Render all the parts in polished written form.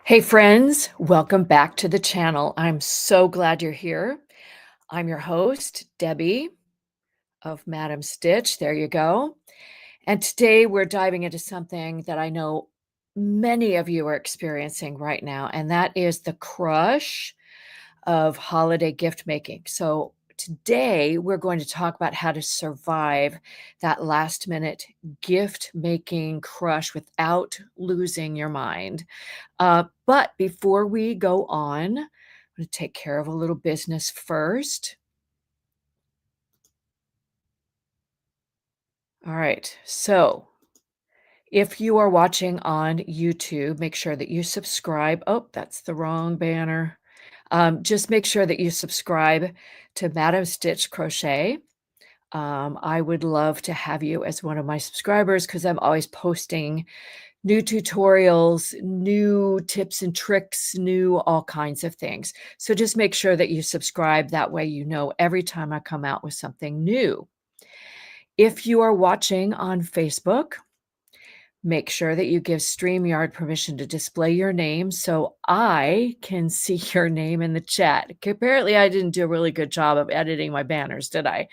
Hey friends, welcome back to the channel. I'm so glad you're here. I'm your host, Debbie of Madam Stitch. There you go. And today we're diving into something that I know many of you are experiencing right now, and that is the crush of holiday gift making. So today we're going to talk about how to survive that last minute gift making crush without losing your mind. But before we go on, I'm going to take care of a little business first. All right. So if you are watching on YouTube, make sure that you subscribe. Oh, that's the wrong banner. Just make sure that you subscribe to Madam Stitch Crochet. I would love to have you as one of my subscribers because I'm always posting new tutorials, new tips and tricks, new all kinds of things. So just make sure that you subscribe. That way you know every time I come out with something new. If you are watching on Facebook, make sure that you give StreamYard permission to display your name so I can see your name in the chat. Apparently, I didn't do a really good job of editing my banners, did I?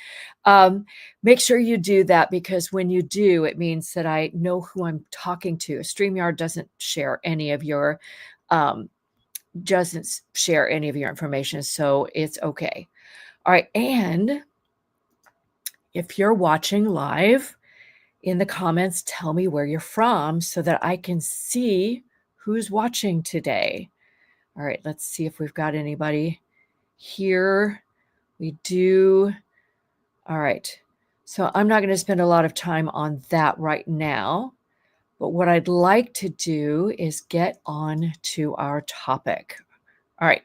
Make sure you do that because when you do, it means that I know who I'm talking to. StreamYard doesn't share any of your information, so it's okay. All right, and if you're watching live, in the comments, tell me where you're from so that I can see who's watching today. All right, let's see if we've got anybody here. We do. All right. So I'm not going to spend a lot of time on that right now. But what I'd like to do is get on to our topic. All right.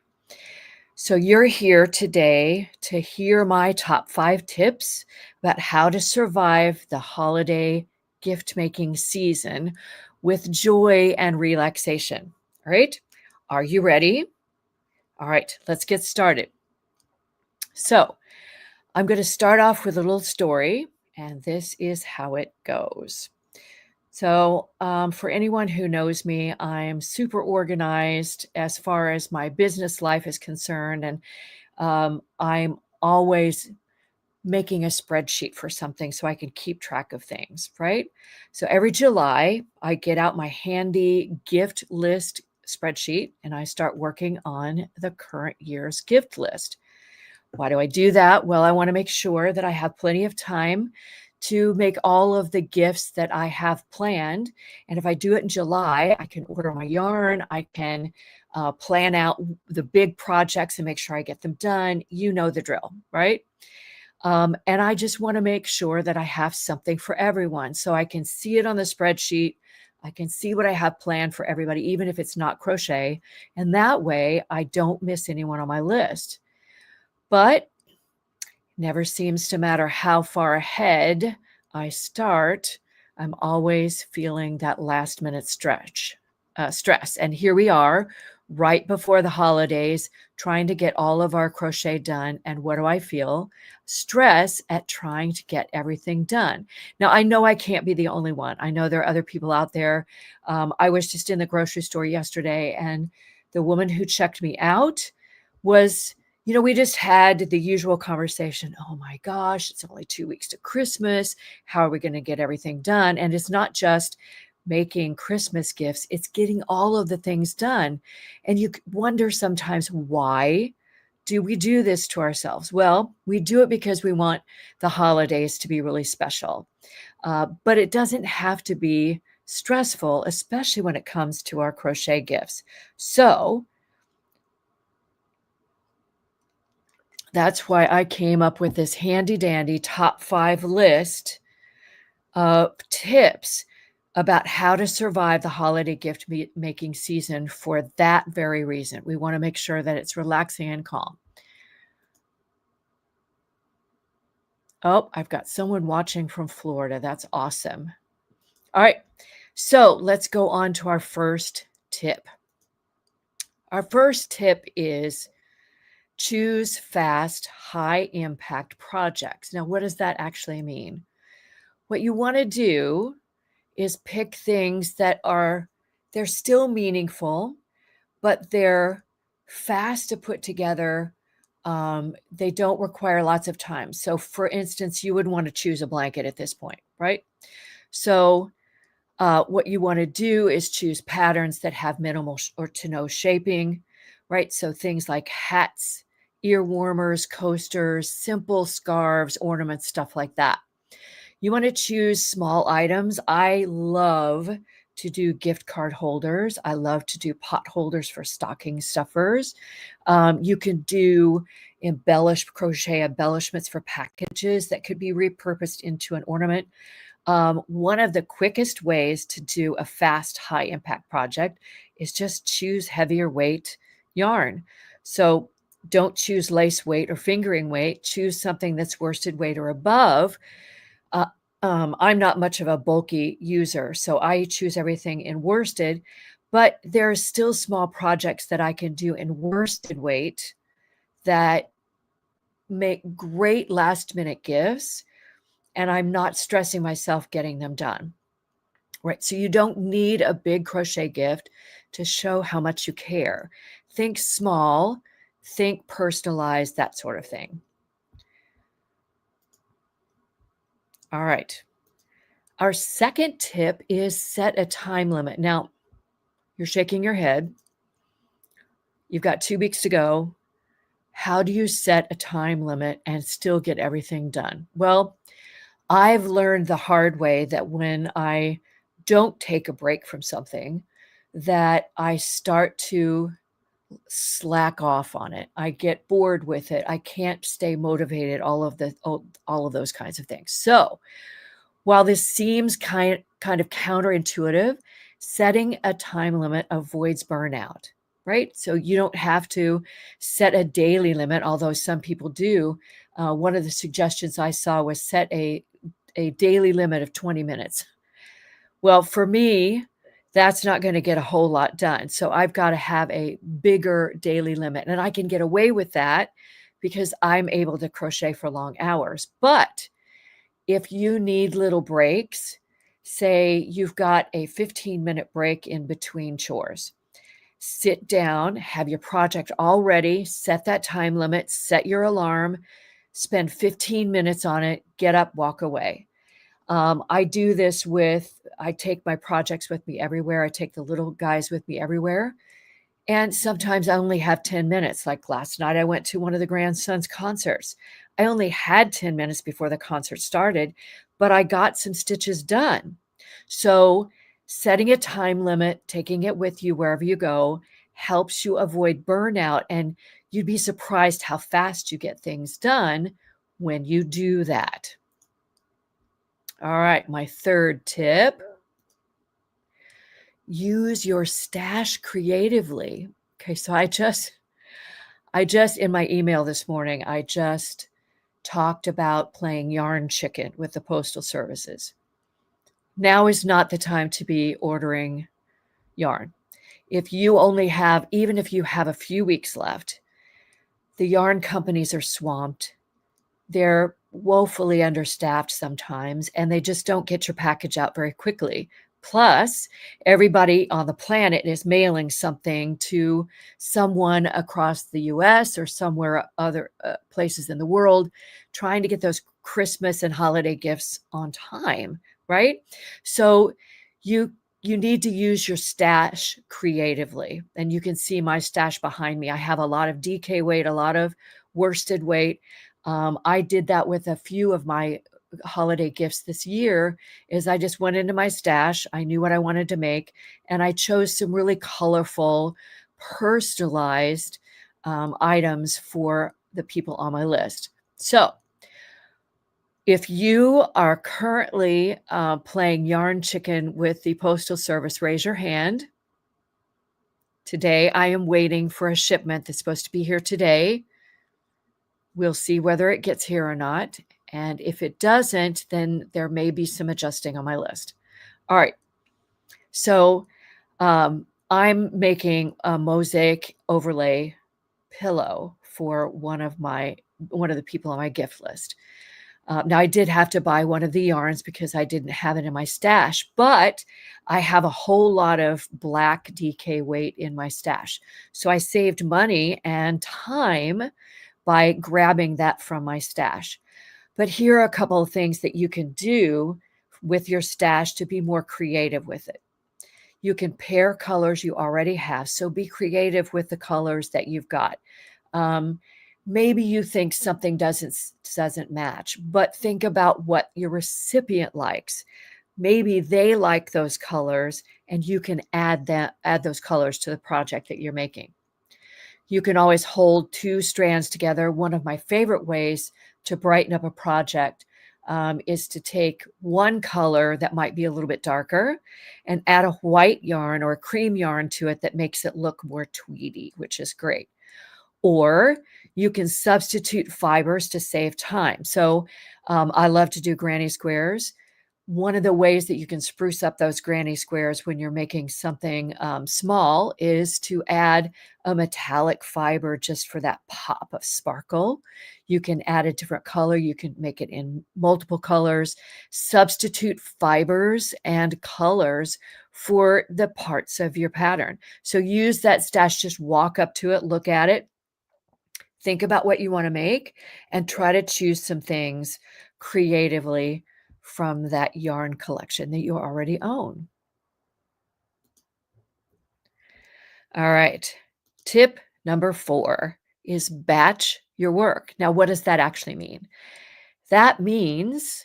So you're here today to hear my top 5 tips about how to survive the holiday gift-making season with joy and relaxation. All right? Are you ready? All right, let's get started. So I'm going to start off with a little story, and this is how it goes. So for anyone who knows me, I'm super organized as far as my business life is concerned, and I'm always making a spreadsheet for something so I can keep track of things, right? So every July, I get out my handy gift list spreadsheet and I start working on the current year's gift list. Why do I do that? Well, I want to make sure that I have plenty of time to make all of the gifts that I have planned. And if I do it in July, I can order my yarn. I can plan out the big projects and make sure I get them done. You know the drill, right? And I just want to make sure that I have something for everyone so I can see it on the spreadsheet. I can see what I have planned for everybody, even if it's not crochet. And that way I don't miss anyone on my list. But never seems to matter how far ahead I start, I'm always feeling that last minute stress. And here we are right before the holidays, trying to get all of our crochet done. And what do I feel? Stress at trying to get everything done. Now, I know I can't be the only one. I know there are other people out there. I was just in the grocery store yesterday, and the woman who checked me out was, we just had the usual conversation. Oh my gosh, it's only 2 weeks to Christmas. How are we going to get everything done? And it's not just making Christmas gifts, it's getting all of the things done. And you wonder sometimes, why do we do this to ourselves? Well, we do it because we want the holidays to be really special. But it doesn't have to be stressful, especially when it comes to our crochet gifts. So that's why I came up with this handy dandy top 5 list of tips about how to survive the holiday gift making season for that very reason. We want to make sure that it's relaxing and calm. Oh, I've got someone watching from Florida. That's awesome. All right, so let's go on to our first tip. Our first tip is choose fast, high impact projects. Now, what does that actually mean? What you want to do is pick things that they're still meaningful, but they're fast to put together. They don't require lots of time. So for instance, you would want to choose a blanket at this point, right? So what you want to do is choose patterns that have minimal or to no shaping, right? So things like hats, ear warmers, coasters, simple scarves, ornaments, stuff like that. You want to choose small items. I love to do gift card holders. I love to do pot holders for stocking stuffers. You can do crochet embellishments for packages that could be repurposed into an ornament. One of the quickest ways to do a fast, high impact project is just choose heavier weight yarn. So don't choose lace weight or fingering weight. Choose something that's worsted weight or above. I'm not much of a bulky user, so I choose everything in worsted, but there are still small projects that I can do in worsted weight that make great last minute gifts, and I'm not stressing myself getting them done. Right. So you don't need a big crochet gift to show how much you care. Think small, think personalized, that sort of thing. All right. Our second tip is set a time limit. Now, you're shaking your head. You've got 2 weeks to go. How do you set a time limit and still get everything done? Well, I've learned the hard way that when I don't take a break from something, that I start to slack off on it. I get bored with it. I can't stay motivated, all of those kinds of things. So, while this seems kind of counterintuitive, setting a time limit avoids burnout, right? So you don't have to set a daily limit, although some people do. One of the suggestions I saw was set a daily limit of 20 minutes. Well, for me, that's not going to get a whole lot done. So I've got to have a bigger daily limit. And I can get away with that because I'm able to crochet for long hours. But if you need little breaks, say you've got a 15-minute break in between chores, sit down, have your project all ready, set that time limit, set your alarm, spend 15 minutes on it, get up, walk away. I do this I take my projects with me everywhere. I take the little guys with me everywhere. And sometimes I only have 10 minutes. Like last night, I went to one of the grandson's concerts. I only had 10 minutes before the concert started, but I got some stitches done. So setting a time limit, taking it with you wherever you go, helps you avoid burnout. And you'd be surprised how fast you get things done when you do that. All right, my third tip, use your stash creatively. Okay, so I just in my email this morning, I just talked about playing yarn chicken with the postal services. Now is not the time to be ordering yarn. If you only have, even if you have a few weeks left, the yarn companies are swamped. They're woefully understaffed sometimes, and they just don't get your package out very quickly. Plus, everybody on the planet is mailing something to someone across the US or somewhere other places in the world, trying to get those Christmas and holiday gifts on time, right? So you need to use your stash creatively. And you can see my stash behind me. I have a lot of DK weight, a lot of worsted weight. I did that with a few of my holiday gifts this year. Is I just went into my stash. I knew what I wanted to make, and I chose some really colorful, personalized items for the people on my list. So if you are currently playing yarn chicken with the Postal Service, raise your hand. Today, I am waiting for a shipment that's supposed to be here today. We'll see whether it gets here or not. And if it doesn't, then there may be some adjusting on my list. All right. So I'm making a mosaic overlay pillow for one of the people on my gift list. Now, I did have to buy one of the yarns because I didn't have it in my stash, but I have a whole lot of black DK weight in my stash. So I saved money and time by grabbing that from my stash. But here are a couple of things that you can do with your stash to be more creative with it. You can pair colors you already have. So be creative with the colors that you've got. Maybe you think something doesn't match, but think about what your recipient likes. Maybe they like those colors and you can add those colors to the project that you're making. You can always hold two strands together. One of my favorite ways to brighten up a project is to take one color that might be a little bit darker and add a white yarn or a cream yarn to it that makes it look more tweedy, which is great. Or you can substitute fibers to save time. So I love to do granny squares. One of the ways that you can spruce up those granny squares when you're making something small is to add a metallic fiber just for that pop of sparkle. You can add a different color. You can make it in multiple colors. Substitute fibers and colors for the parts of your pattern. So use that stash, just walk up to it, look at it, think about what you want to make, and try to choose some things creatively from that yarn collection that you already own. All right. Tip number 4 is batch your work. Now, what does that actually mean? That means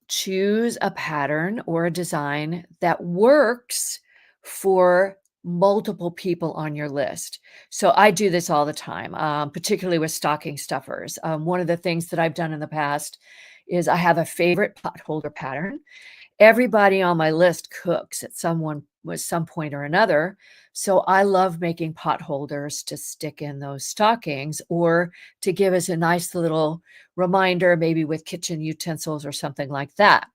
choose a pattern or a design that works for multiple people on your list. So I do this all the time, particularly with stocking stuffers. One of the things that I've done in the past is I have a favorite pot holder pattern. Everybody on my list cooks at some point or another. So I love making pot holders to stick in those stockings or to give as a nice little reminder, maybe with kitchen utensils or something like that.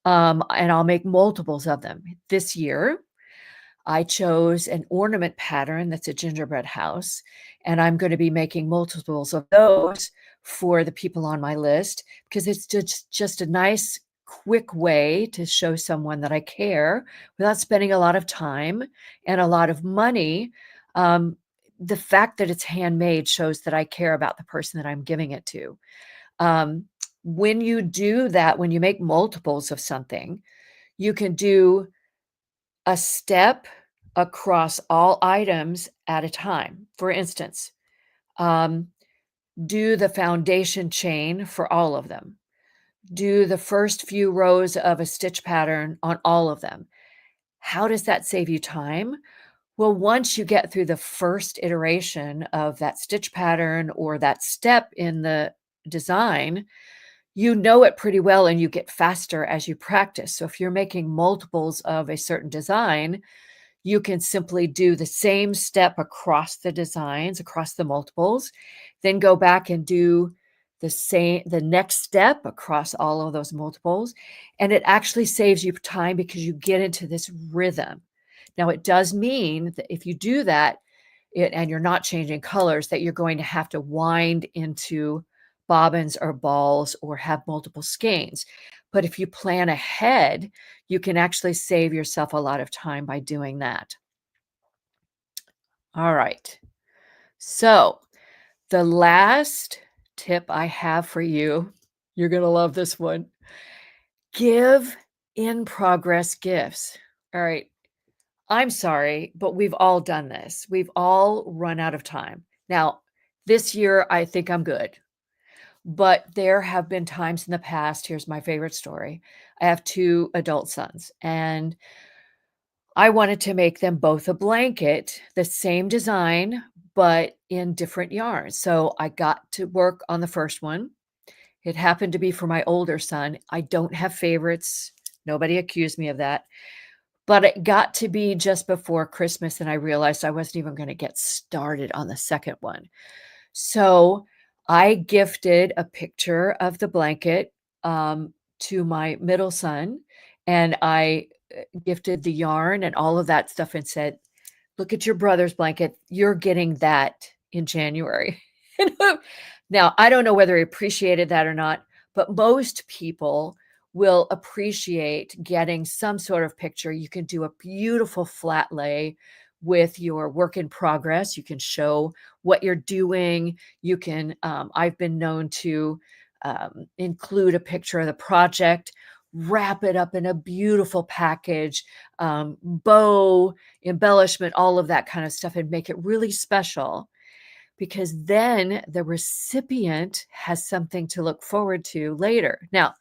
And I'll make multiples of them. This year, I chose an ornament pattern that's a gingerbread house, and I'm going to be making multiples of those for the people on my list because it's just a nice, quick way to show someone that I care without spending a lot of time and a lot of money. The fact that it's handmade shows that I care about the person that I'm giving it to. When you do that, when you make multiples of something, you can do a step across all items at a time. For instance, do the foundation chain for all of them. Do the first few rows of a stitch pattern on all of them. How does that save you time? Well, once you get through the first iteration of that stitch pattern or that step in the design, you know it pretty well and you get faster as you practice. So if you're making multiples of a certain design, you can simply do the same step across the designs, across the multiples, then go back and do the next step across all of those multiples. And it actually saves you time because you get into this rhythm. Now, it does mean that if you do that and you're not changing colors, that you're going to have to wind into bobbins or balls or have multiple skeins. But if you plan ahead, you can actually save yourself a lot of time by doing that. All right. So the last tip I have for you, you're going to love this one. Give in progress gifts. All right. I'm sorry, but we've all done this. We've all run out of time. Now, this year, I think I'm good. But there have been times in the past, here's my favorite story. I have 2 adult sons, and I wanted to make them both a blanket, the same design, but in different yarns. So I got to work on the first one. It happened to be for my older son. I don't have favorites. Nobody accused me of that. But it got to be just before Christmas, and I realized I wasn't even going to get started on the second one. So I gifted a picture of the blanket to my middle son, and I gifted the yarn and all of that stuff and said, look at your brother's blanket. You're getting that in January. Now, I don't know whether he appreciated that or not, but most people will appreciate getting some sort of picture. You can do a beautiful flat lay with your work in progress. You can show what you're doing. You can, I've been known to include a picture of the project, wrap it up in a beautiful package, bow, embellishment, all of that kind of stuff, and make it really special, because then the recipient has something to look forward to later. Now,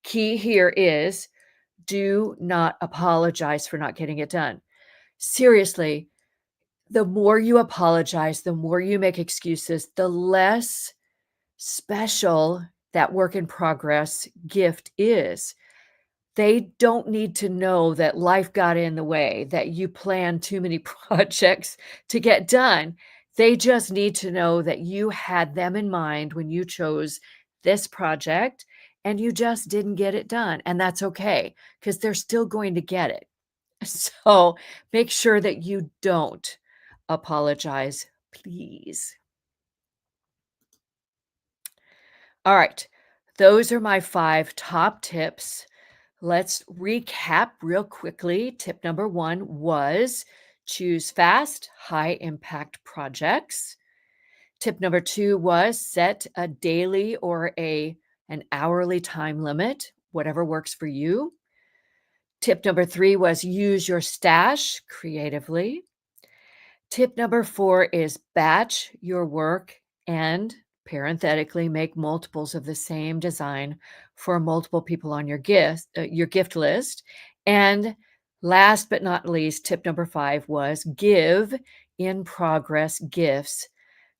key here is do not apologize for not getting it done. Seriously, the more you apologize, the more you make excuses, the less special that work in progress gift is. They don't need to know that life got in the way, that you planned too many projects to get done. They just need to know that you had them in mind when you chose this project and you just didn't get it done. And that's okay, because they're still going to get it. So make sure that you don't apologize, please. All right. Those are my 5 top tips. Let's recap real quickly. Tip number 1 was choose fast, high impact projects. Tip number 2 was set a daily or an hourly time limit, whatever works for you. Tip number 3 was use your stash creatively. Tip number 4 is batch your work and parenthetically make multiples of the same design for multiple people on your gift list. And last but not least, tip number 5 was give in progress gifts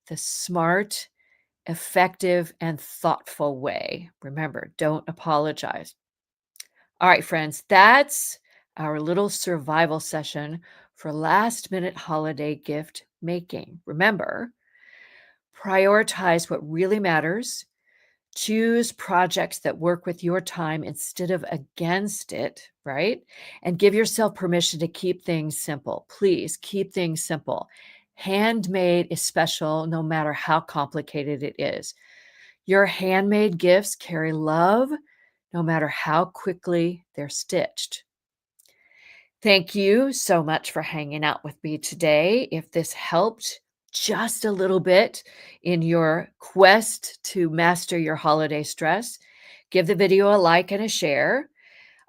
the smart, effective, and thoughtful way. Remember, don't apologize. All right, friends, that's our little survival session for last minute holiday gift making. Remember, prioritize what really matters. Choose projects that work with your time instead of against it, right? And give yourself permission to keep things simple. Please keep things simple. Handmade is special no matter how complicated it is. Your handmade gifts carry love no matter how quickly they're stitched. Thank you so much for hanging out with me today. If this helped just a little bit in your quest to master your holiday stress, give the video a like and a share,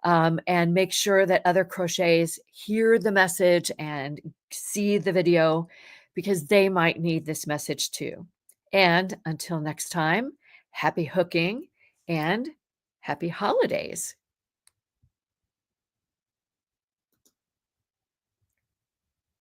and make sure that other crochets hear the message and see the video, because they might need this message too. And until next time, happy hooking and happy holidays.